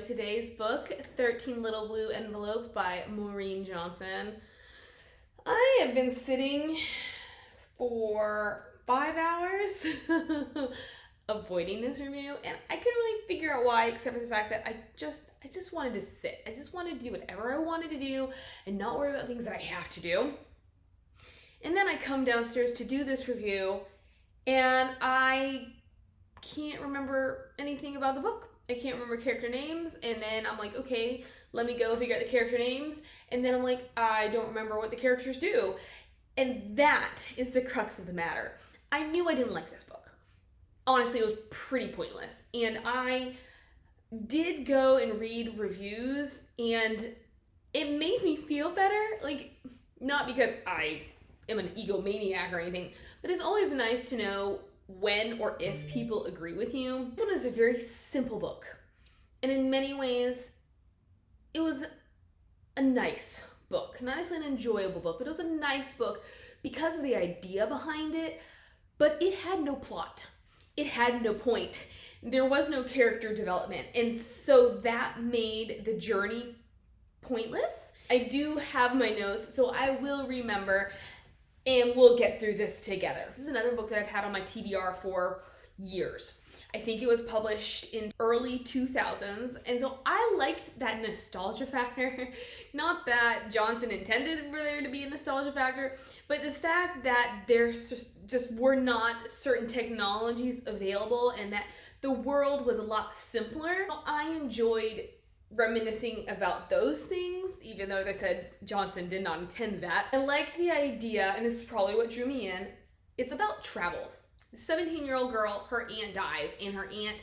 with today's book, 13 Little Blue Envelopes by Maureen Johnson. I have been sitting for 5 hours avoiding this review, and I couldn't really figure out why, except for the fact that I just wanted to sit. I just wanted to do whatever I wanted to do and not worry about things that I have to do. And then I come downstairs to do this review, and I can't remember anything about the book. I can't remember character names, and then I'm like, okay, let me go figure out the character names, and then I'm like, I don't remember what the characters do. And that is the crux of the matter. I knew I didn't like this book. Honestly, it was pretty pointless. And I did go and read reviews, and it made me feel better. Like, not because I am an egomaniac or anything, but it's always nice to know when or if people agree with you. This one is a very simple book, and in many ways it was a nice book, not necessarily an enjoyable book, but it was a nice book because of the idea behind it. But it had no plot, it had no point, there was no character development, and so that made the journey pointless. I do have my notes, so I will remember, and we'll get through this together. This is another book that I've had on my TBR for years. I think it was published in early 2000s, and so I liked that nostalgia factor. Not that Johnson intended for there to be a nostalgia factor, but the fact that there just were not certain technologies available and that the world was a lot simpler. I enjoyed reminiscing about those things, even though, as I said, Johnson did not intend that. I liked the idea, and this is probably what drew me in. It's about travel. The 17-year-old girl, her aunt dies, and her aunt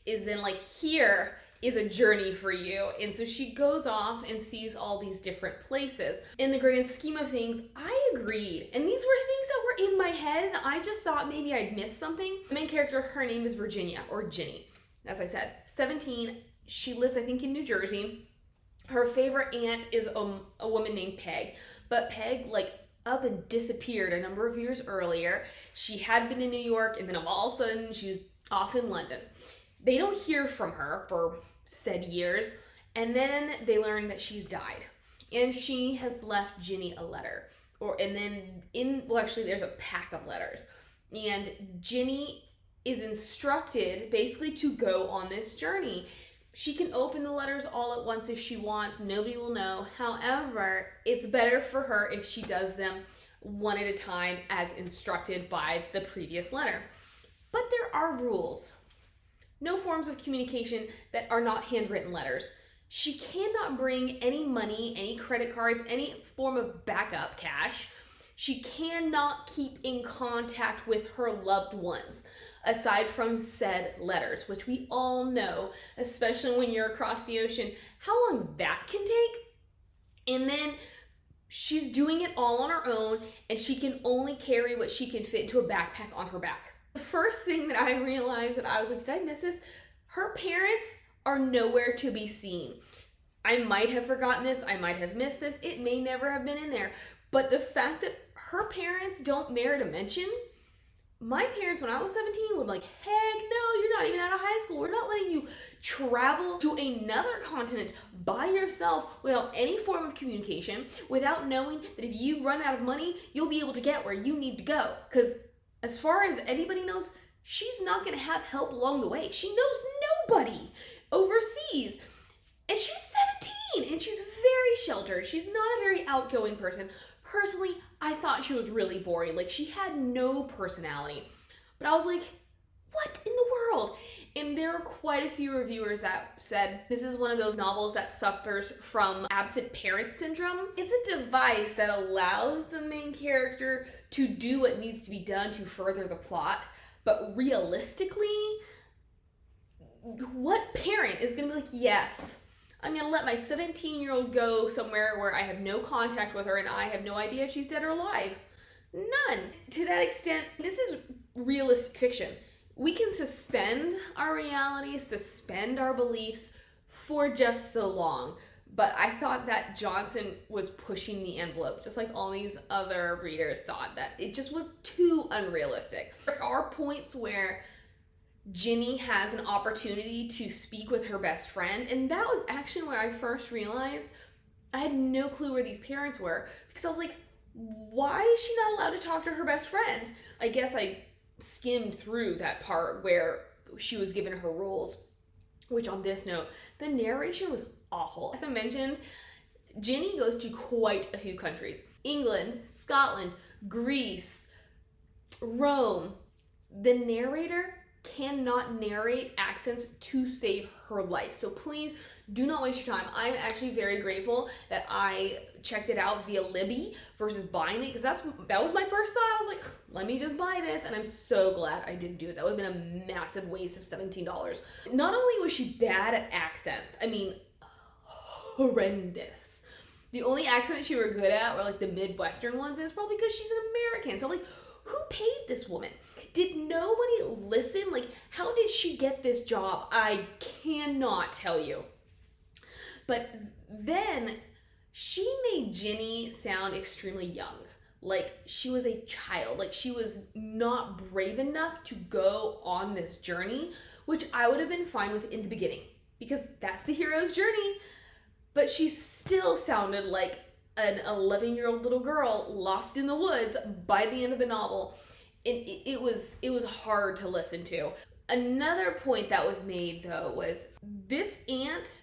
is then like, here is a journey for you. And so she goes off and sees all these different places. In the grand scheme of things, I agreed. And these were things that were in my head, and I just thought maybe I'd missed something. The main character, her name is Virginia, or Ginny. As I said, 17. She lives, I think, in New Jersey. Her favorite aunt is a woman named Peg. But Peg, like, up and disappeared a number of years earlier. She had been in New York, and then all of a sudden, she was off in London. They don't hear from her for said years, and then they learn that she's died. And she has left Ginny a letter. Actually, there's a pack of letters. And Ginny is instructed, basically, to go on this journey. She can open the letters all at once if she wants. Nobody will know. However, it's better for her if she does them one at a time as instructed by the previous letter. But there are rules. No forms of communication that are not handwritten letters. She cannot bring any money, any credit cards, any form of backup cash. She cannot keep in contact with her loved ones, aside from said letters, which we all know, especially when you're across the ocean, how long that can take. And then she's doing it all on her own, and she can only carry what she can fit into a backpack on her back. The first thing that I realized, that I was like, did I miss this? Her parents are nowhere to be seen. I might have forgotten this, I might have missed this, it may never have been in there. But the fact that her parents don't merit a mention. My parents, when I was 17, would be like, heck no, you're not even out of high school. We're not letting you travel to another continent by yourself without any form of communication, without knowing that if you run out of money, you'll be able to get where you need to go. Because as far as anybody knows, she's not going to have help along the way. She knows nobody overseas. And she's 17, and she's very sheltered. She's not a very outgoing person. Personally, I thought she was really boring. Like, she had no personality. But I was like, what in the world? And there were quite a few reviewers that said this is one of those novels that suffers from absent parent syndrome. It's a device that allows the main character to do what needs to be done to further the plot. But realistically, what parent is going to be like, yes, I'm going to let my 17-year-old go somewhere where I have no contact with her and I have no idea if she's dead or alive? None. To that extent, this is realistic fiction. We can suspend our reality, suspend our beliefs for just so long. But I thought that Johnson was pushing the envelope, just like all these other readers thought, that it just was too unrealistic. There are points where Ginny has an opportunity to speak with her best friend, and that was actually when I first realized I had no clue where these parents were, because I was like, why is she not allowed to talk to her best friend? I guess I skimmed through that part where she was given her rules, which on this note, the narration was awful. As I mentioned, Ginny goes to quite a few countries. England, Scotland, Greece, Rome. The narrator cannot narrate accents to save her life. So please do not waste your time. I'm actually very grateful that I checked it out via Libby versus buying it, because that was my first thought. I was like, let me just buy this, and I'm so glad I didn't do it. That would have been a massive waste of $17. Not only was she bad at accents, I mean, horrendous. The only accents she were good at were like the Midwestern ones, and it's probably because she's an American. So like, who paid this woman? Did nobody listen? Like, how did she get this job? I cannot tell you. But then she made Ginny sound extremely young. Like she was a child. Like she was not brave enough to go on this journey, which I would have been fine with in the beginning, because that's the hero's journey. But she still sounded like an 11-year-old little girl lost in the woods by the end of the novel. And it was hard to listen to. Another point that was made, though, was this aunt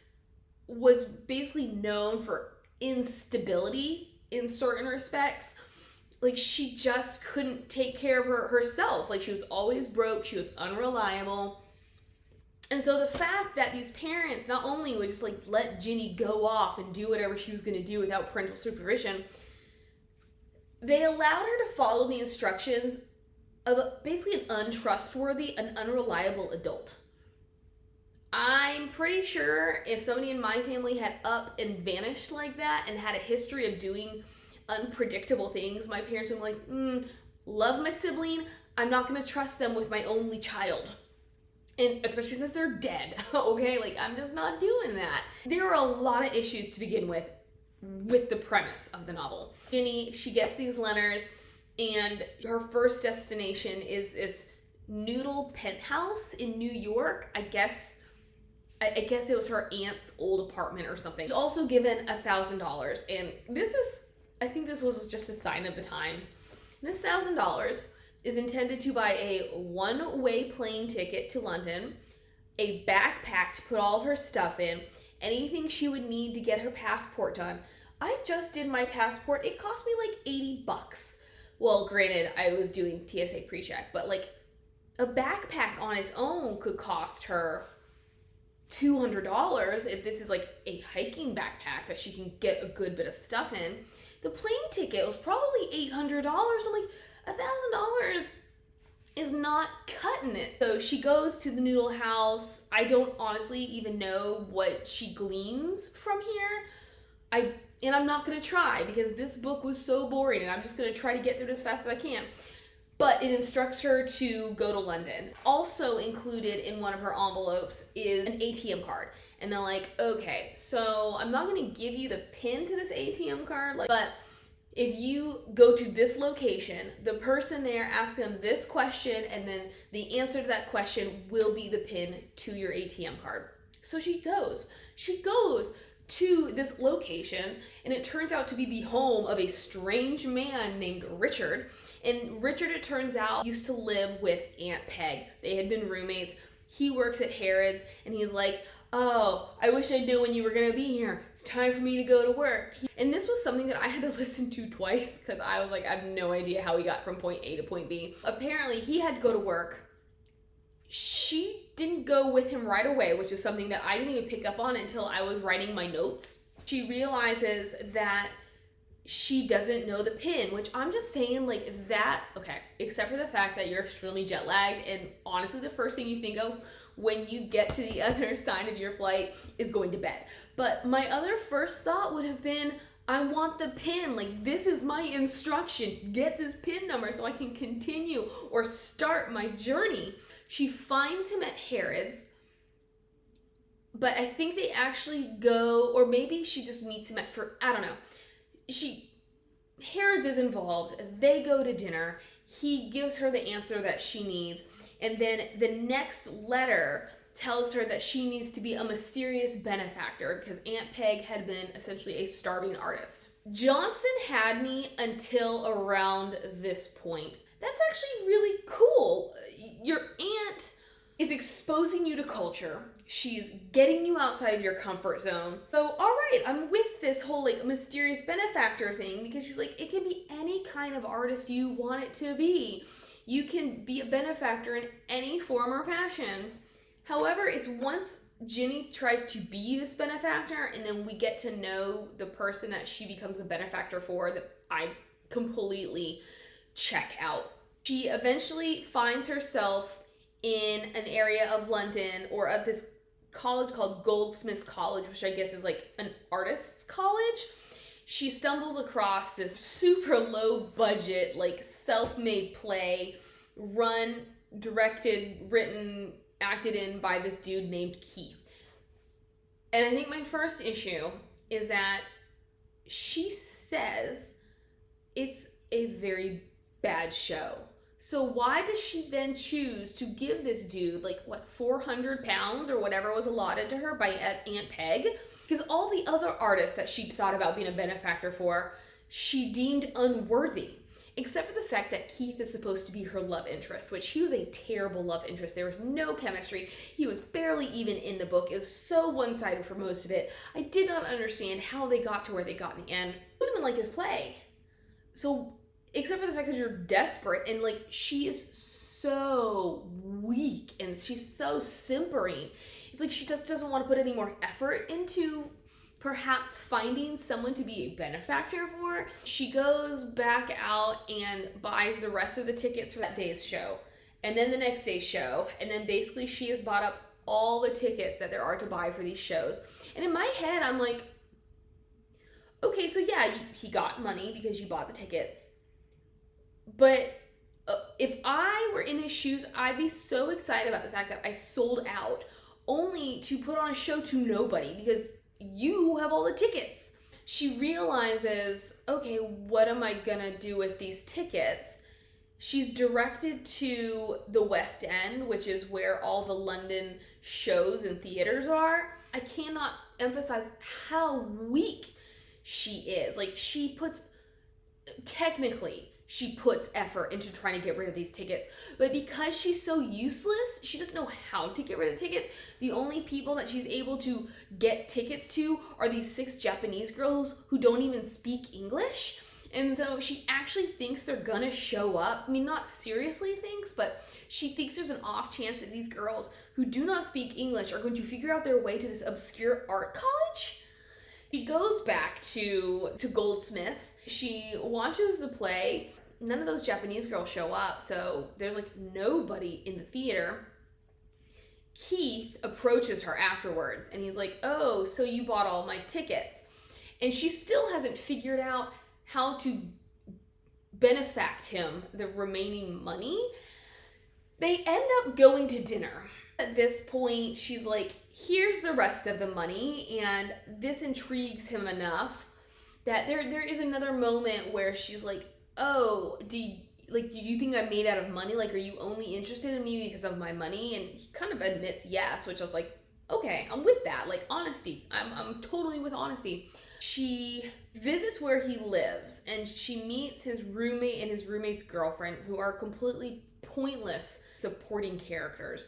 was basically known for instability in certain respects. Like, she just couldn't take care of herself. Like, she was always broke. She was unreliable. And so the fact that these parents not only would just, like, let Ginny go off and do whatever she was going to do without parental supervision, they allowed her to follow the instructions of basically an untrustworthy and unreliable adult. I'm pretty sure if somebody in my family had up and vanished like that and had a history of doing unpredictable things, my parents would be like, love my sibling, I'm not going to trust them with my only child. And especially since they're dead, okay? Like, I'm just not doing that. There are a lot of issues to begin with the premise of the novel. Ginny, she gets these letters, and her first destination is this noodle penthouse in New York. I guess it was her aunt's old apartment or something. She's also given $1,000, and I think this was just a sign of the times. This $1,000 is intended to buy a one-way plane ticket to London, a backpack to put all of her stuff in, anything she would need to get her passport done. I just did my passport. It cost me like $80. Well, granted, I was doing TSA pre-check, but like a backpack on its own could cost her $200 if this is like a hiking backpack that she can get a good bit of stuff in. The plane ticket was probably $800. I'm like, $1,000 is not cutting it. So she goes to the noodle house. I don't honestly even know what she gleans from here. And I'm not going to try, because this book was so boring, and I'm just going to try to get through it as fast as I can. But it instructs her to go to London. Also included in one of her envelopes is an ATM card. And they're like, okay, so I'm not going to give you the pin to this ATM card, but if you go to this location, the person there asks them this question, and then the answer to that question will be the pin to your ATM card. So she goes to this location, and it turns out to be the home of a strange man named Richard. And Richard, it turns out, used to live with Aunt Peg. They had been roommates. He works at Harrods, and he's like, oh, I wish I knew when you were going to be here. It's time for me to go to work. And this was something that I had to listen to twice, because I was like, I have no idea how he got from point A to point B. Apparently, he had to go to work. She didn't go with him right away, which is something that I didn't even pick up on until I was writing my notes. She realizes that she doesn't know the pin, which I'm just saying, like, that, okay, except for the fact that you're extremely jet lagged, and honestly the first thing you think of when you get to the other side of your flight is going to bed. But my other first thought would have been, I want the pin. Like, this is my instruction. Get this pin number so I can continue or start my journey. She finds him at Harrods, but I think they actually go, or maybe she just meets him I don't know. Harrods is involved. They go to dinner. He gives her the answer that she needs. And then the next letter tells her that she needs to be a mysterious benefactor because Aunt Peg had been essentially a starving artist. Johnson had me until around this point. That's actually really cool. Your aunt is exposing you to culture. She's getting you outside of your comfort zone. So, all right, I'm with this whole like mysterious benefactor thing because she's like, it can be any kind of artist you want it to be. You can be a benefactor in any form or fashion. However, it's once Ginny tries to be this benefactor and then we get to know the person that she becomes a benefactor for that I completely check out. She eventually finds herself in an area of London or at this college called Goldsmiths College, which I guess is like an artist's college. She stumbles across this super low budget, like self-made play, run, directed, written, acted in by this dude named Keith. And I think my first issue is that she says it's a very bad show. So why does she then choose to give this dude like what, 400 pounds or whatever was allotted to her by Aunt Peg? Because all the other artists that she thought about being a benefactor for, she deemed unworthy. Except for the fact that Keith is supposed to be her love interest, which he was a terrible love interest. There was no chemistry. He was barely even in the book. It was so one-sided for most of it. I did not understand how they got to where they got in the end. I wouldn't even like his play. So, except for the fact that you're desperate and like she is so weak and she's so simpering. It's like she just doesn't want to put any more effort into perhaps finding someone to be a benefactor for. She goes back out and buys the rest of the tickets for that day's show and then the next day's show, and then basically she has bought up all the tickets that there are to buy for these shows. And in my head I'm like, okay, so yeah, he got money because you bought the tickets, but if I were in his shoes, I'd be so excited about the fact that I sold out only to put on a show to nobody because you have all the tickets. She realizes, okay, what am I gonna do with these tickets? She's directed to the West End, which is where all the London shows and theaters are. I cannot emphasize how weak she is. Like, she puts effort into trying to get rid of these tickets. But because she's so useless, she doesn't know how to get rid of tickets. The only people that she's able to get tickets to are these 6 Japanese girls who don't even speak English. And so she actually thinks they're gonna show up. I mean, not seriously thinks, but she thinks there's an off chance that these girls who do not speak English are going to figure out their way to this obscure art college. She goes back to Goldsmiths. She watches the play. None of those Japanese girls show up, so there's like nobody in the theater. Keith approaches her afterwards and he's like, oh, so you bought all my tickets. And she still hasn't figured out how to benefact him the remaining money. They end up going to dinner. At this point, she's like, here's the rest of the money, and this intrigues him enough that there is another moment where she's like, oh, do you think I'm made out of money? Like, are you only interested in me because of my money? And he kind of admits yes, which I was like, okay, I'm with that. Like, honesty. I'm totally with honesty. She visits where he lives, and she meets his roommate and his roommate's girlfriend, who are completely pointless supporting characters.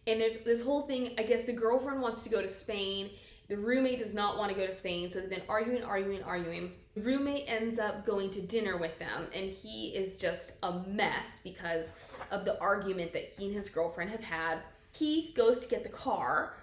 And there's this whole thing, I guess the girlfriend wants to go to Spain. The roommate does not want to go to Spain, so they've been arguing. The roommate ends up going to dinner with them, and he is just a mess because of the argument that he and his girlfriend have had. Keith goes to get the car.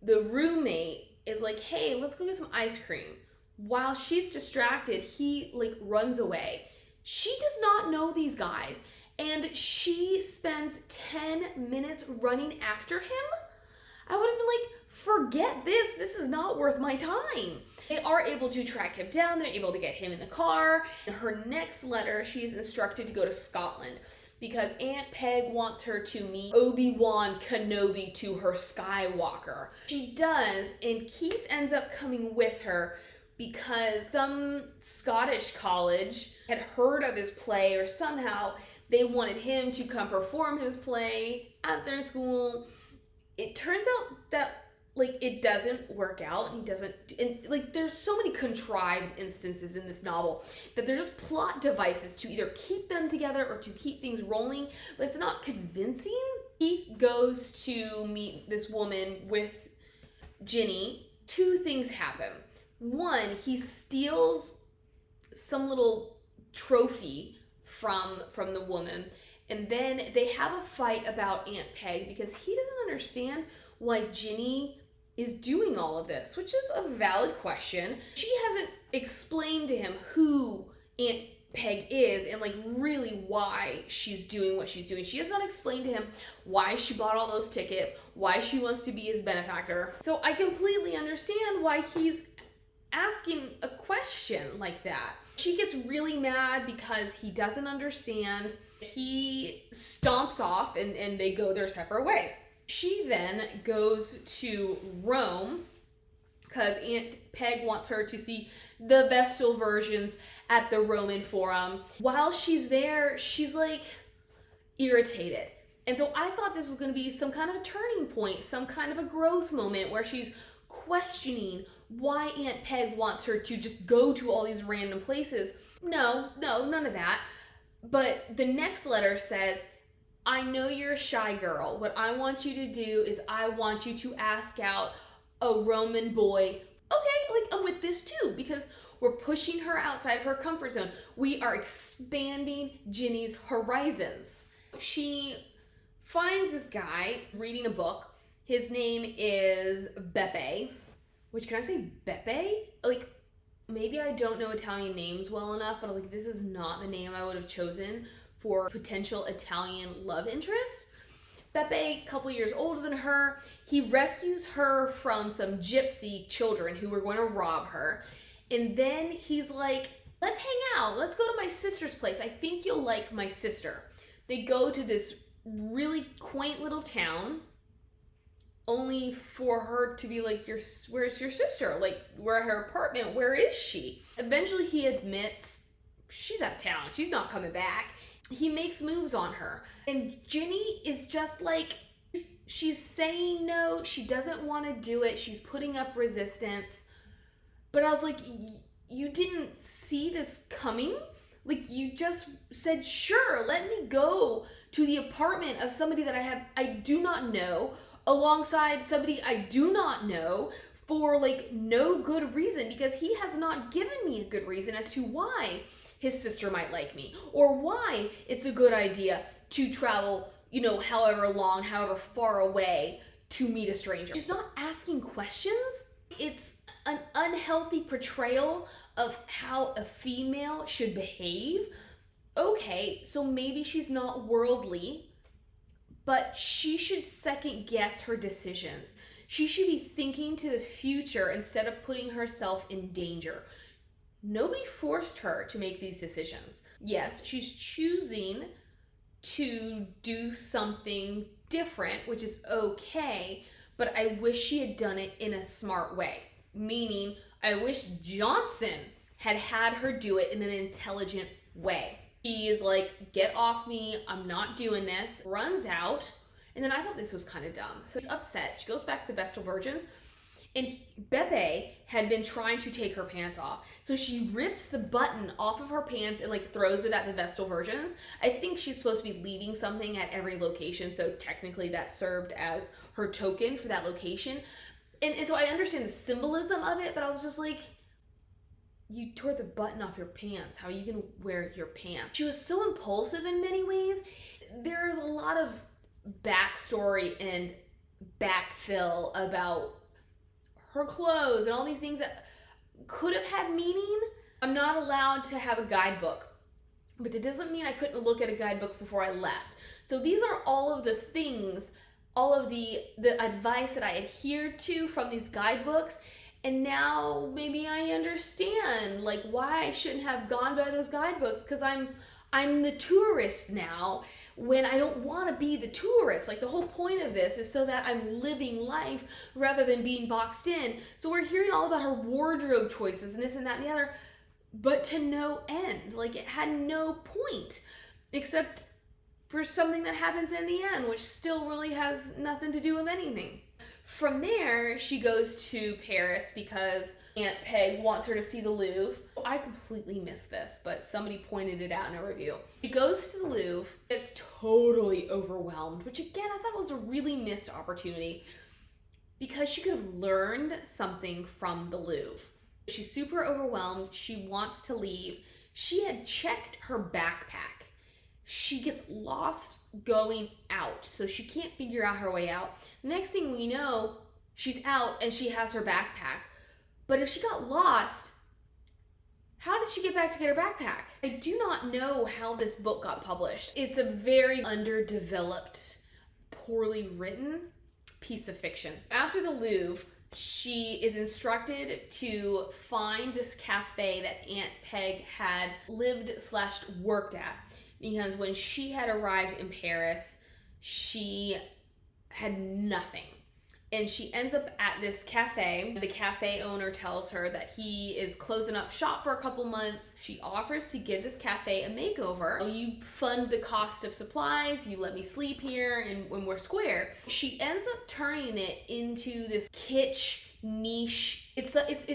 The roommate is like, hey, let's go get some ice cream. While she's distracted, he like runs away. She does not know these guys, and she spends 10 minutes running after him. I would have been like, forget this. This is not worth my time. They are able to track him down. They're able to get him in the car. In her next letter, she's instructed to go to Scotland because Aunt Peg wants her to meet Obi-Wan Kenobi to her Skywalker. She does, and Keith ends up coming with her because some Scottish college had heard of his play, or somehow They wanted him to come perform his play at their school. It turns out that like it doesn't work out, and he doesn't, and like there's so many contrived instances in this novel that they're just plot devices to either keep them together or to keep things rolling, but it's not convincing. He goes to meet this woman with Ginny. Two things happen. One, he steals some little trophy from the woman, and then they have a fight about Aunt Peg because he doesn't understand why Ginny is doing all of this, which is a valid question. She hasn't explained to him who Aunt Peg is and like really why she's doing what she's doing. She has not explained to him why she bought all those tickets, why she wants to be his benefactor. So I completely understand why he's asking a question like that. She gets really mad because he doesn't understand. He stomps off and they go their separate ways. She then goes to Rome because Aunt Peg wants her to see the Vestal versions at the Roman Forum. While she's there, she's like irritated. And so I thought this was going to be some kind of a turning point, some kind of a growth moment where she's questioning why Aunt Peg wants her to just go to all these random places. No, none of that. But the next letter says, I know you're a shy girl. What I want you to do is I want you to ask out a Roman boy. Okay, like I'm with this too, because we're pushing her outside of her comfort zone. We are expanding Ginny's horizons. She finds this guy reading a book. His name is Beppe. Which, can I say Beppe? Like, maybe I don't know Italian names well enough, but like this is not the name I would have chosen for potential Italian love interest. Beppe, a couple years older than her, he rescues her from some gypsy children who were going to rob her. And then he's like, let's hang out. Let's go to my sister's place. I think you'll like my sister. They go to this really quaint little town, only for her to be like, where's your sister? Like, we're at her apartment. Where is she? Eventually he admits she's out of town. She's not coming back. He makes moves on her. And Ginny is just like, she's saying no. She doesn't want to do it. She's putting up resistance. But I was like, you didn't see this coming? Like, you just said, sure, let me go to the apartment of somebody that I do not know, alongside somebody I do not know, for like no good reason, because he has not given me a good reason as to why his sister might like me, or why it's a good idea to travel, however long, however far away to meet a stranger. She's not asking questions. It's an unhealthy portrayal of how a female should behave. Okay, so maybe she's not worldly, but she should second guess her decisions. She should be thinking to the future instead of putting herself in danger. Nobody forced her to make these decisions. Yes, she's choosing to do something different, which is okay, but I wish she had done it in a smart way. Meaning, I wish Johnson had her do it in an intelligent way. He is like, get off me, I'm not doing this, runs out, and then I thought this was kind of dumb. So she's upset, she goes back to the Vestal Virgins, and Beppe had been trying to take her pants off. So she rips the button off of her pants and like throws it at the Vestal Virgins. I think she's supposed to be leaving something at every location, so technically that served as her token for that location. And so I understand the symbolism of it, but I was just like, you tore the button off your pants. How are you going to wear your pants? She was so impulsive in many ways. There's a lot of backstory and backfill about her clothes and all these things that could have had meaning. I'm not allowed to have a guidebook, but it doesn't mean I couldn't look at a guidebook before I left. So these are all of the things, all of the advice that I adhered to from these guidebooks. And now maybe I understand like why I shouldn't have gone by those guidebooks, because I'm the tourist now when I don't want to be the tourist. Like the whole point of this is so that I'm living life rather than being boxed in. So we're hearing all about her wardrobe choices and this and that and the other, but to no end. Like it had no point except for something that happens in the end, which still really has nothing to do with anything. From there, she goes to Paris because Aunt Peg wants her to see the Louvre. I completely missed this, but somebody pointed it out in a review. She goes to the Louvre, gets totally overwhelmed, which again, I thought was a really missed opportunity because she could have learned something from the Louvre. She's super overwhelmed. She wants to leave. She had checked her backpack. She gets lost going out, so she can't figure out her way out. The next thing we know, she's out and she has her backpack. But if she got lost, how did she get back to get her backpack? I do not know how this book got published. It's a very underdeveloped, poorly written piece of fiction. After the Louvre, she is instructed to find this cafe that Aunt Peg had lived/worked at. Because when she had arrived in Paris, she had nothing. And she ends up at this cafe. The cafe owner tells her that he is closing up shop for a couple months. She offers to give this cafe a makeover. You fund the cost of supplies, you let me sleep here, and when we're square. She ends up turning it into this kitsch niche. It's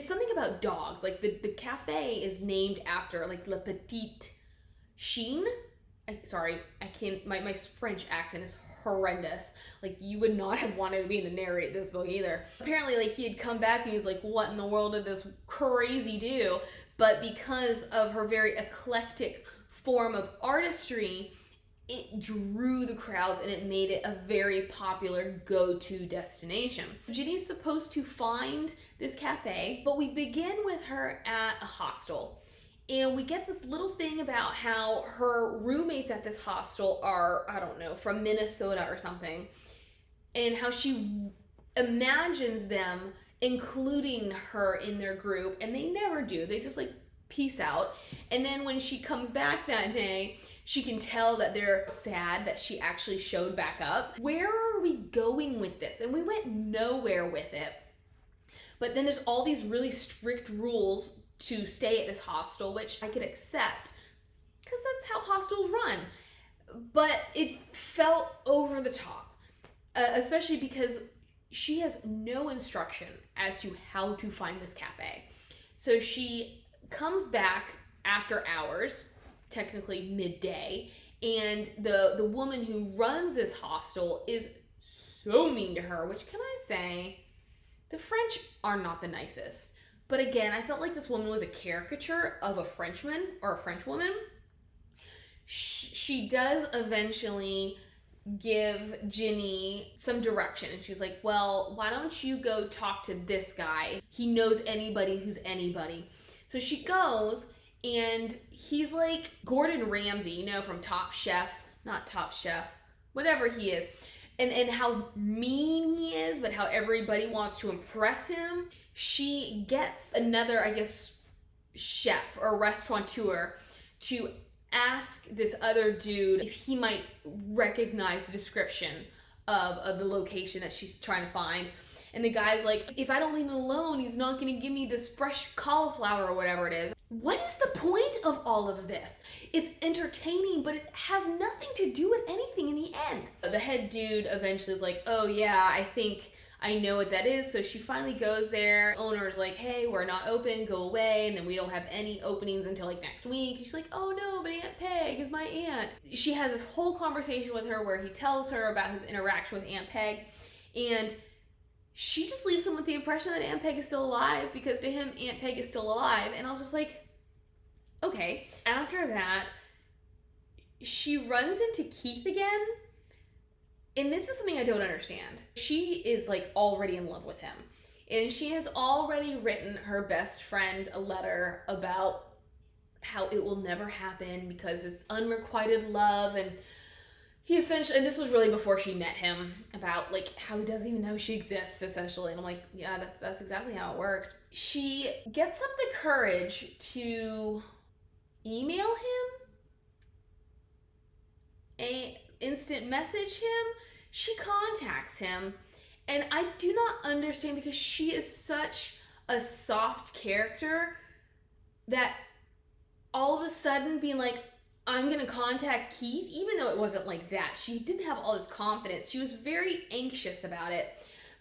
something about dogs. Like the cafe is named after like Le Petit Chien. My French accent is horrendous. Like, you would not have wanted me to narrate this book either. Apparently, like, he had come back and he was like, what in the world did this crazy do? But because of her very eclectic form of artistry, it drew the crowds and it made it a very popular go-to destination. Ginny's supposed to find this cafe, but we begin with her at a hostel. And we get this little thing about how her roommates at this hostel are, I don't know, from Minnesota or something. And how she imagines them including her in their group. And they never do. They just like peace out. And then when she comes back that day, she can tell that they're sad that she actually showed back up. Where are we going with this? And we went nowhere with it. But then there's all these really strict rules to stay at this hostel, which I could accept because that's how hostels run. But it felt over the top, especially because she has no instruction as to how to find this cafe. So she comes back after hours, technically midday, and the woman who runs this hostel is so mean to her, which, can I say, the French are not the nicest. But again, I felt like this woman was a caricature of a Frenchman or a French woman. She does eventually give Ginny some direction. And she's like, well, why don't you go talk to this guy? He knows anybody who's anybody. So she goes, and he's like Gordon Ramsay, you know, from Top Chef. Not Top Chef. Whatever he is. And how mean he is, but how everybody wants to impress him. She gets another, I guess, chef or restaurateur to ask this other dude if he might recognize the description of the location that she's trying to find. And the guy's like, if I don't leave him alone, he's not gonna give me this fresh cauliflower or whatever it is. What is the point of all of this? It's entertaining, but it has nothing to do with anything in the end. The head dude eventually is like, oh yeah, I think I know what that is. So she finally goes there. Owner's like, hey, we're not open, go away. And then we don't have any openings until like next week. She's like, oh no, but Aunt Peg is my aunt. She has this whole conversation with her where he tells her about his interaction with Aunt Peg. And she just leaves him with the impression that Aunt Peg is still alive because to him, Aunt Peg is still alive. And I was just like, okay. After that, she runs into Keith again. And this is something I don't understand. She is like already in love with him. And she has already written her best friend a letter about how it will never happen because it's unrequited love. And he essentially, and this was really before she met him, about like how he doesn't even know she exists essentially. And I'm like, yeah, that's exactly how it works. She gets up the courage to email him, instant message him. She contacts him, and I do not understand because she is such a soft character that all of a sudden being like, I'm gonna contact Keith, even though it wasn't like that. She didn't have all this confidence. She was very anxious about it,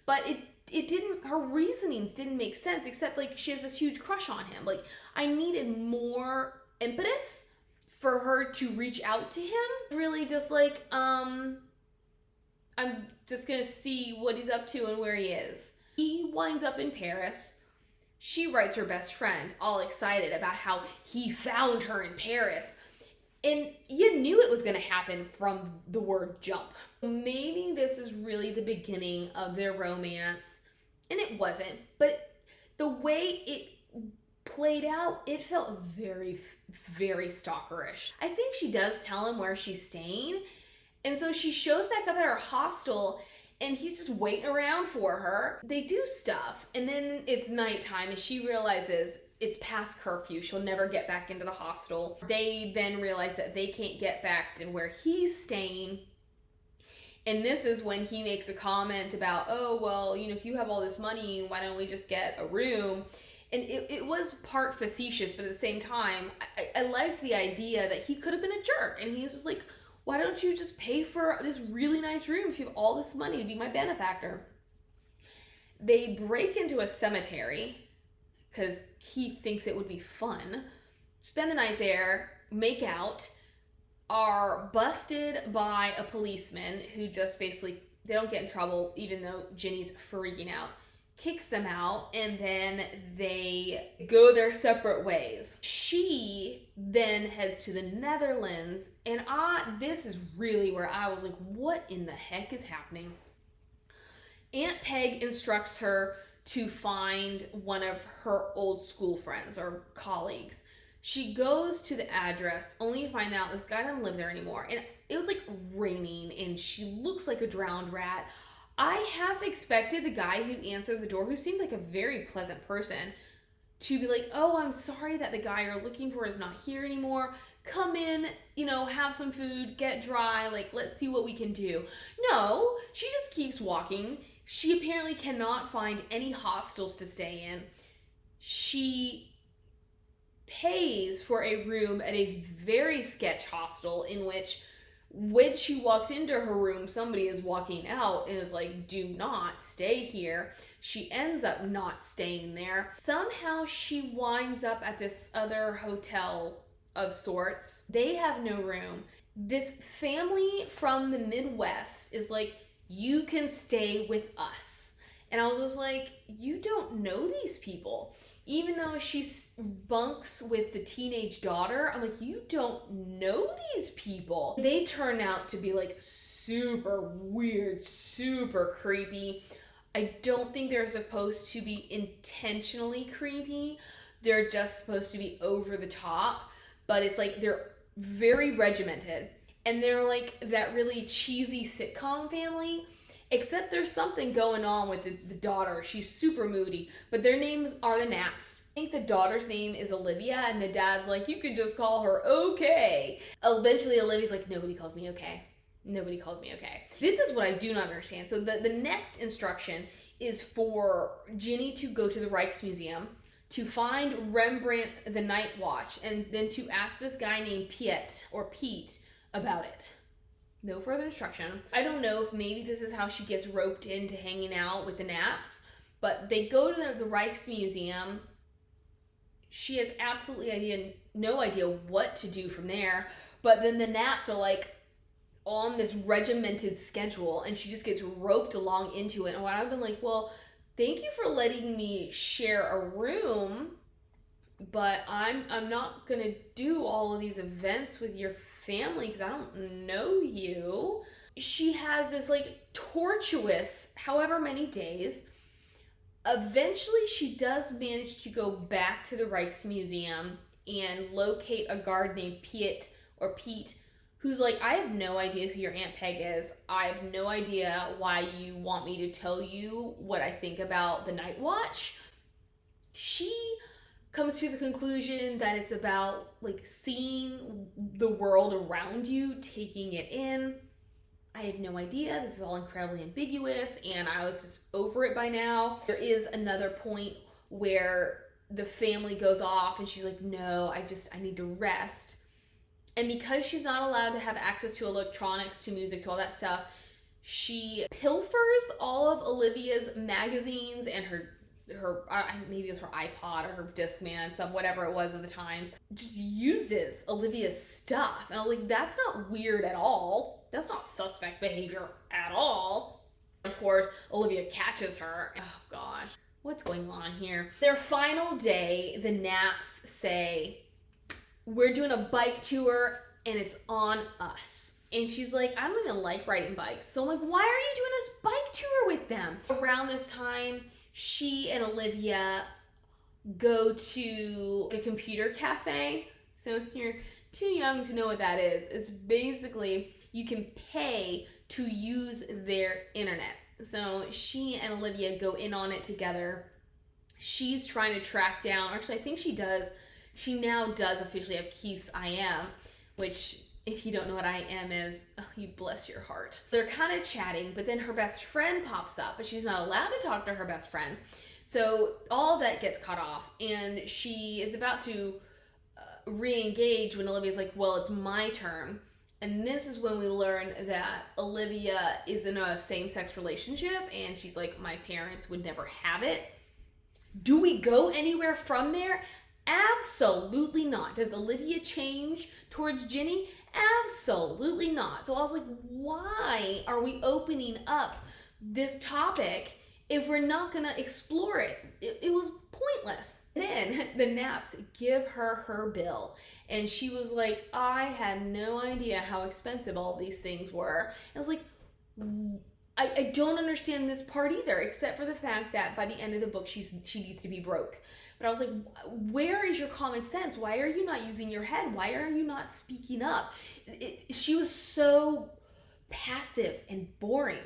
but it didn't, her reasonings didn't make sense, except like she has this huge crush on him. Like, I needed more impetus for her to reach out to him. Really just like, I'm just gonna see what he's up to and where he is. He winds up in Paris. She writes her best friend, all excited about how he found her in Paris. And you knew it was gonna happen from the word jump. Maybe this is really the beginning of their romance. And it wasn't, but the way it played out, it felt very, very stalkerish. I think she does tell him where she's staying, and so she shows back up at her hostel, and he's just waiting around for her. They do stuff, and then it's nighttime, and she realizes it's past curfew. She'll never get back into the hostel. They then realize that they can't get back to where he's staying. And this is when he makes a comment about, oh, well, you know, if you have all this money, why don't we just get a room? And it was part facetious, but at the same time, I liked the idea that he could have been a jerk. And he was just like, why don't you just pay for this really nice room if you have all this money to be my benefactor? They break into a cemetery because he thinks it would be fun, spend the night there, make out, are busted by a policeman who just basically, they don't get in trouble even though Ginny's freaking out, kicks them out, and then they go their separate ways. She then heads to the Netherlands, and this is really where I was like, what in the heck is happening? Aunt Peg instructs her to find one of her old school friends or colleagues. She goes to the address only to find out this guy doesn't live there anymore. And it was like raining, and she looks like a drowned rat. I have expected the guy who answered the door, who seemed like a very pleasant person, to be like, oh, I'm sorry that the guy you're looking for is not here anymore. Come in, you know, have some food, get dry, like, let's see what we can do. No, she just keeps walking. She apparently cannot find any hostels to stay in. She pays for a room at a very sketch hostel in which, when she walks into her room, somebody is walking out and is like, do not stay here. She ends up not staying there. Somehow she winds up at this other hotel of sorts. They have no room. This family from the Midwest is like, you can stay with us. And I was just like, you don't know these people. Even though she bunks with the teenage daughter, I'm like, you don't know these people. They turn out to be like super weird, super creepy. I don't think they're supposed to be intentionally creepy. They're just supposed to be over the top, but it's like they're very regimented. And they're like that really cheesy sitcom family. Except there's something going on with the daughter. She's super moody. But their names are the Naps. I think the daughter's name is Olivia, and the dad's like, you could just call her okay. Eventually, Olivia's like, nobody calls me okay. Nobody calls me okay. This is what I do not understand. So the next instruction is for Ginny to go to the Rijksmuseum, to find Rembrandt's The Night Watch, and then to ask this guy named Pete about it. No further instruction. I don't know if maybe this is how she gets roped into hanging out with the Naps, but they go to the Rijksmuseum. She has absolutely no idea what to do from there, but then the Naps are like on this regimented schedule, and she just gets roped along into it. And I've been like, well, thank you for letting me share a room, but I'm not gonna do all of these events with your family because I don't know you. She has this like tortuous however many days. Eventually she does manage to go back to the Rijksmuseum and locate a guard named Pete, who's like, I have no idea who your Aunt Peg is. I have no idea why you want me to tell you what I think about the Night Watch. She comes to the conclusion that it's about like seeing the world around you, taking it in. I have no idea. This is all incredibly ambiguous, and I was just over it by now. There is another point where the family goes off and she's like, no, I need to rest. And because she's not allowed to have access to electronics, to music, to all that stuff, she pilfers all of Olivia's magazines and her maybe it was her iPod or her Discman, whatever it was of the times, just uses Olivia's stuff. And I was like, that's not weird at all. That's not suspect behavior at all. Of course, Olivia catches her. Oh gosh, what's going on here? Their final day, the Naps say, we're doing a bike tour and it's on us. And she's like, I don't even like riding bikes. So I'm like, why are you doing this bike tour with them? Around this time, she and Olivia go to a computer cafe. So if you're too young to know what that is, it's basically you can pay to use their internet. So she and Olivia go in on it together. She's trying to track down, actually I think she now does officially have Keith's IM, which if you don't know what IM is, oh, you bless your heart. They're kind of chatting, but then her best friend pops up, but she's not allowed to talk to her best friend. So all of that gets cut off, and she is about to re-engage when Olivia's like, well, it's my turn. And this is when we learn that Olivia is in a same-sex relationship, and she's like, my parents would never have it. Do we go anywhere from there? Absolutely not. Does Olivia change towards Ginny? Absolutely not. So I was like, why are we opening up this topic if we're not going to explore it? It was pointless. Then the Naps give her bill, and she was like, I had no idea how expensive all these things were. And I was like, I don't understand this part either, except for the fact that by the end of the book, she needs to be broke. But I was like, where is your common sense? Why are you not using your head? Why are you not speaking up? She was so passive and boring.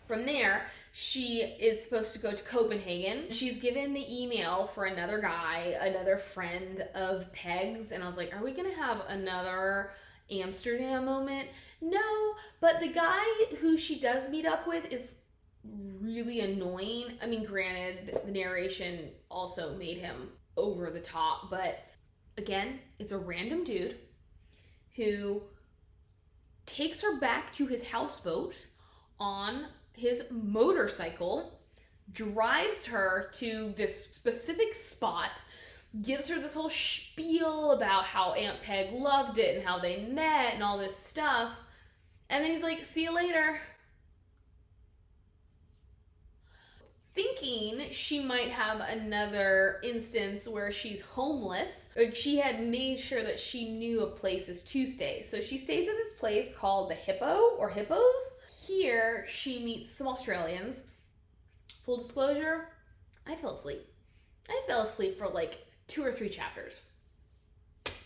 From there, she is supposed to go to Copenhagen. She's given the email for another guy, another friend of Peg's. And I was like, are we going to have another Amsterdam moment? No, but the guy who she does meet up with is really annoying. I mean, granted, the narration also made him over the top, but again, it's a random dude who takes her back to his houseboat on his motorcycle, drives her to this specific spot, gives her this whole spiel about how Aunt Peg loved it and how they met and all this stuff, and then he's like, see you later. Thinking she might have another instance where she's homeless. Like, she had made sure that she knew of places to stay. So she stays at this place called the Hippo or Hippos. Here she meets some Australians. Full disclosure, I fell asleep. I fell asleep for like 2 or 3 chapters.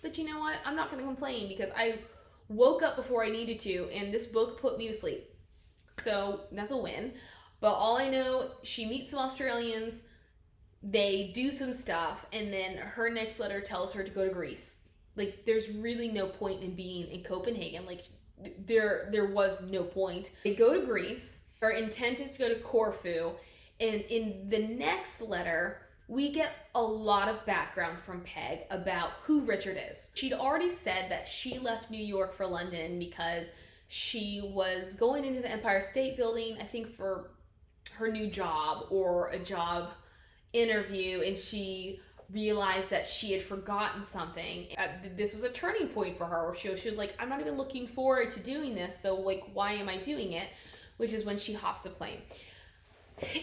But you know what? I'm not going to complain because I woke up before I needed to, and this book put me to sleep. So that's a win. But all I know, she meets some Australians, they do some stuff, and then her next letter tells her to go to Greece. Like, there's really no point in being in Copenhagen. Like, there was no point. They go to Greece. Her intent is to go to Corfu. And in the next letter, we get a lot of background from Peg about who Richard is. She'd already said that she left New York for London because she was going into the Empire State Building, I think for her new job or a job interview, and she realized that she had forgotten something. This was a turning point for her. She was like, I'm not even looking forward to doing this, so like, why am I doing it? Which is when she hops the plane.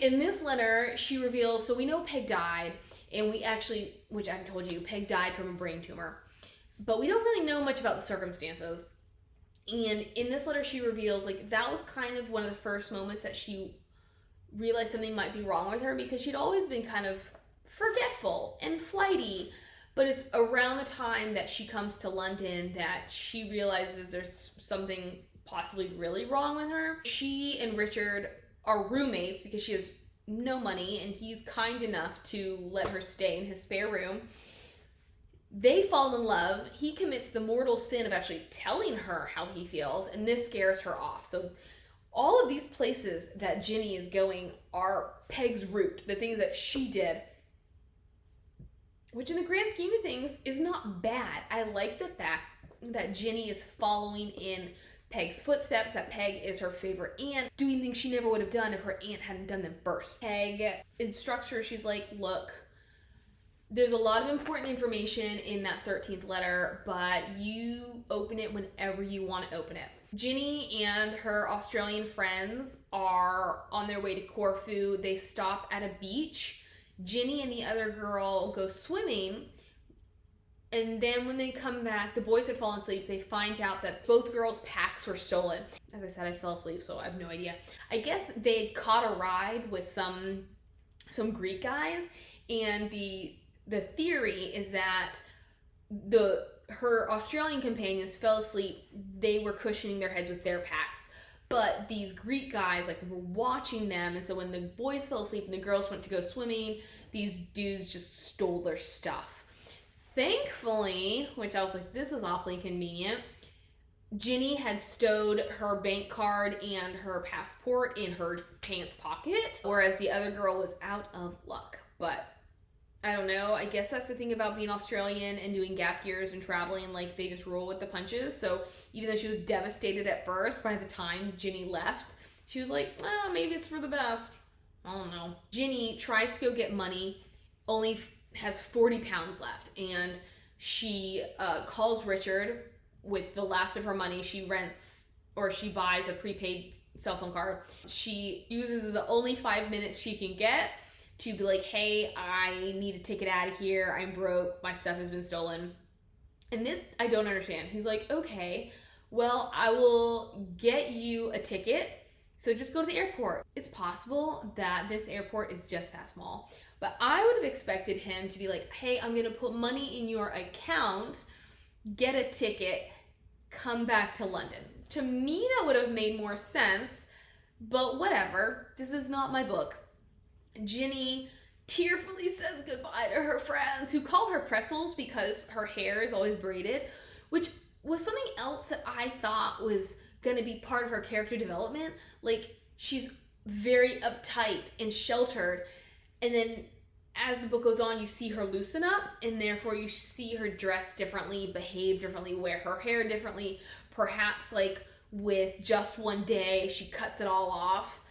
In this letter, she reveals, so we know Peg died, and we actually, which I've told you, Peg died from a brain tumor, but we don't really know much about the circumstances. And in this letter, she reveals, like, that was kind of one of the first moments that she realized something might be wrong with her, because she'd always been kind of forgetful and flighty. But it's around the time that she comes to London that she realizes there's something possibly really wrong with her. She and Richard are roommates because she has no money, and he's kind enough to let her stay in his spare room. They fall in love. He commits the mortal sin of actually telling her how he feels, and this scares her off. So all of these places that Ginny is going are Peg's route, the things that she did, which in the grand scheme of things is not bad. I like the fact that Ginny is following in Peg's footsteps, that Peg is her favorite aunt, doing things she never would have done if her aunt hadn't done them first. Peg instructs her, she's like, look, there's a lot of important information in that 13th letter, but you open it whenever you want to open it. Ginny and her Australian friends are on their way to Corfu. They stop at a beach. Ginny and the other girl go swimming. And then when they come back, the boys had fallen asleep. They find out that both girls' packs were stolen. As I said, I fell asleep, so I have no idea. I guess they had caught a ride with some Greek guys, and the theory is that her Australian companions fell asleep. They were cushioning their heads with their packs. But these Greek guys were watching them, and so when the boys fell asleep and the girls went to go swimming, these dudes just stole their stuff. Thankfully, which I was like, this is awfully convenient, Ginny had stowed her bank card and her passport in her pants pocket, whereas the other girl was out of luck. But I don't know, I guess that's the thing about being Australian and doing gap years and traveling, they just roll with the punches. So even though she was devastated at first, by the time Ginny left, she was like, maybe it's for the best. I don't know. Ginny tries to go get money, only has 40 pounds left, and she calls Richard with the last of her money. She buys a prepaid cell phone card. She uses the only 5 minutes she can get to be like, hey, I need a ticket out of here. I'm broke. My stuff has been stolen. And this, I don't understand. He's like, okay, well, I will get you a ticket. So just go to the airport. It's possible that this airport is just that small. But I would have expected him to be like, hey, I'm going to put money in your account, get a ticket, come back to London. To me, that would have made more sense. But whatever. This is not my book. Ginny tearfully says goodbye to her friends, who call her pretzels because her hair is always braided, which was something else that I thought was going to be part of her character development. She's very uptight and sheltered, and then as the book goes on, you see her loosen up, and therefore you see her dress differently, behave differently, wear her hair differently. Perhaps with just one day, she cuts it all off.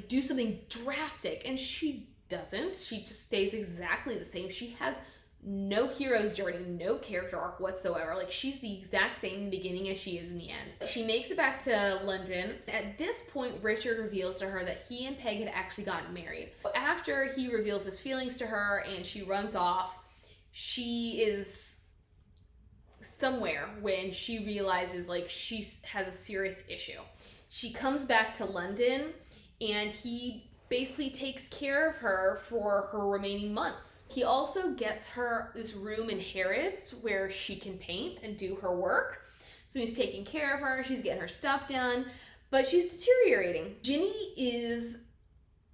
Do something drastic, and she doesn't. She just stays exactly the same. She has no hero's journey, no character arc whatsoever. She's the exact same in the beginning as she is in the end. She makes it back to London. At this point, Richard reveals to her that he and Peg had actually gotten married. After he reveals his feelings to her and she runs off, she is somewhere when she realizes she has a serious issue. She comes back to London, and he basically takes care of her for her remaining months. He also gets her this room in Harrods where she can paint and do her work. So he's taking care of her, she's getting her stuff done, but she's deteriorating. Ginny is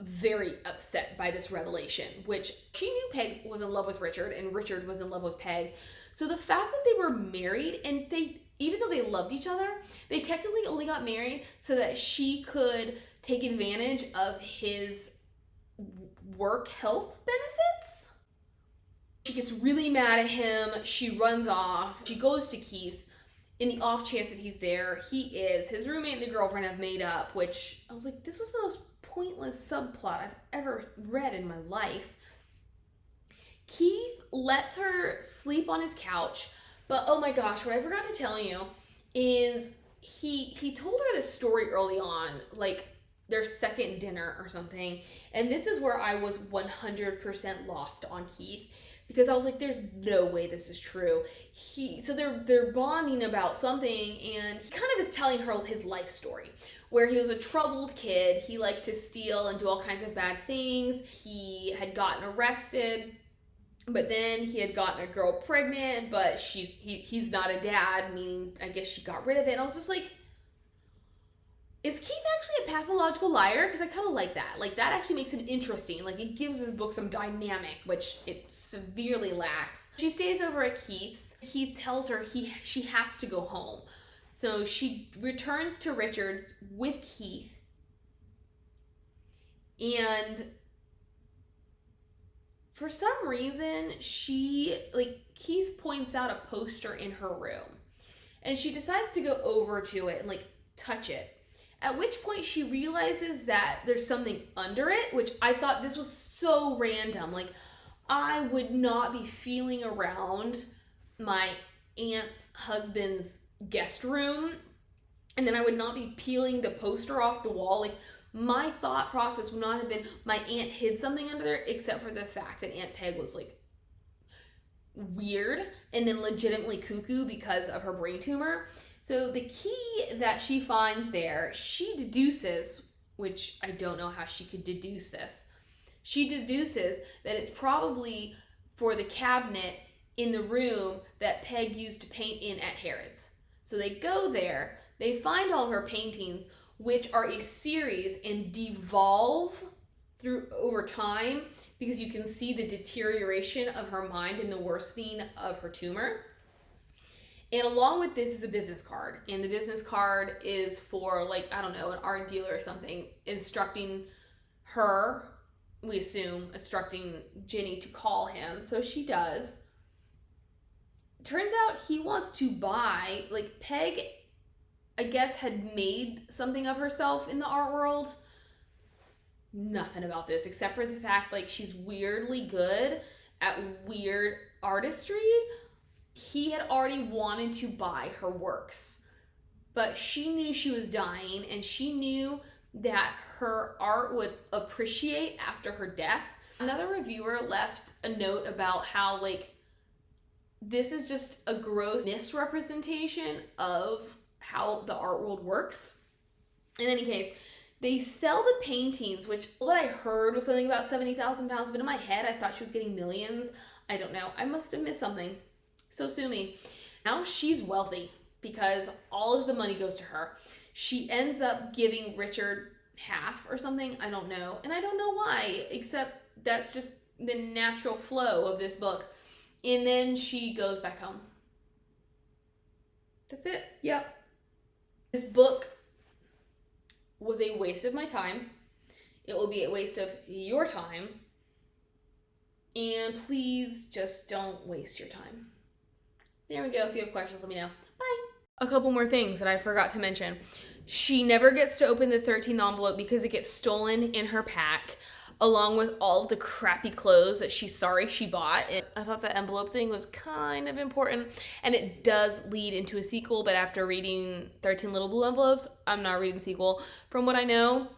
very upset by this revelation, which she knew Peg was in love with Richard and Richard was in love with Peg. So the fact that they were married, and even though they loved each other, they technically only got married so that she could take advantage of his work health benefits. She gets really mad at him. She runs off. She goes to Keith. In the off chance that he's there, his roommate and the girlfriend have made up, which I was like, this was the most pointless subplot I've ever read in my life. Keith lets her sleep on his couch, but oh my gosh, what I forgot to tell you is he told her this story early on, their second dinner or something, and this is where I was 100% lost on Keith, because I was like, there's no way this is true. So they're bonding about something, and he kind of is telling her his life story, where he was a troubled kid. He liked to steal and do all kinds of bad things. He had gotten arrested, but then he had gotten a girl pregnant, but he's not a dad, meaning I guess she got rid of it. And I was just like, is Keith actually a pathological liar? Because I kind of like that. That actually makes him interesting. It gives this book some dynamic, which it severely lacks. She stays over at Keith's. He tells her she has to go home. So she returns to Richard's with Keith. And for some reason, Keith points out a poster in her room. And she decides to go over to it and like touch it. At which point she realizes that there's something under it, which I thought this was so random. Like, I would not be feeling around my aunt's husband's guest room, and then I would not be peeling the poster off the wall. Like, my thought process would not have been my aunt hid something under there, except for the fact that Aunt Peg was like weird and then legitimately cuckoo because of her brain tumor. So the key that she finds there, she deduces, which I don't know how she could deduce this. She deduces that it's probably for the cabinet in the room that Peg used to paint in at Harrods. So they go there, they find all her paintings, which are a series and devolve through over time because you can see the deterioration of her mind and the worsening of her tumor. And along with this is a business card. And the business card is for, like, I don't know, an art dealer or something, instructing her, we assume, instructing Ginny to call him. So she does. Turns out he wants to buy, like, Peg, I guess, had made something of herself in the art world. Nothing about this, except for the fact, like, she's weirdly good at weird artistry. He had already wanted to buy her works, but she knew she was dying, and she knew that her art would appreciate after her death. Another reviewer left a note about how, like, this is just a gross misrepresentation of how the art world works. In any case, they sell the paintings, which what I heard was something about 70,000 pounds, but in my head I thought she was getting millions. I don't know. I must have missed something. So sue me. Now she's wealthy because all of the money goes to her. She ends up giving Richard half or something. I don't know. And I don't know why, except that's just the natural flow of this book. And then she goes back home. That's it. Yep. This book was a waste of my time. It will be a waste of your time. And please just don't waste your time. There we go. If you have questions, let me know. Bye. A couple more things that I forgot to mention. She never gets to open the 13th envelope because it gets stolen in her pack, along with all of the crappy clothes that she's sorry she bought. And I thought that envelope thing was kind of important, and it does lead into a sequel, but after reading 13 Little Blue Envelopes, I'm not reading the sequel. From what I know,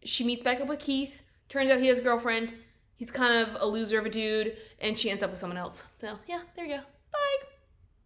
she meets back up with Keith. Turns out he has a girlfriend. He's kind of a loser of a dude, and she ends up with someone else. So yeah, there you go. Bye.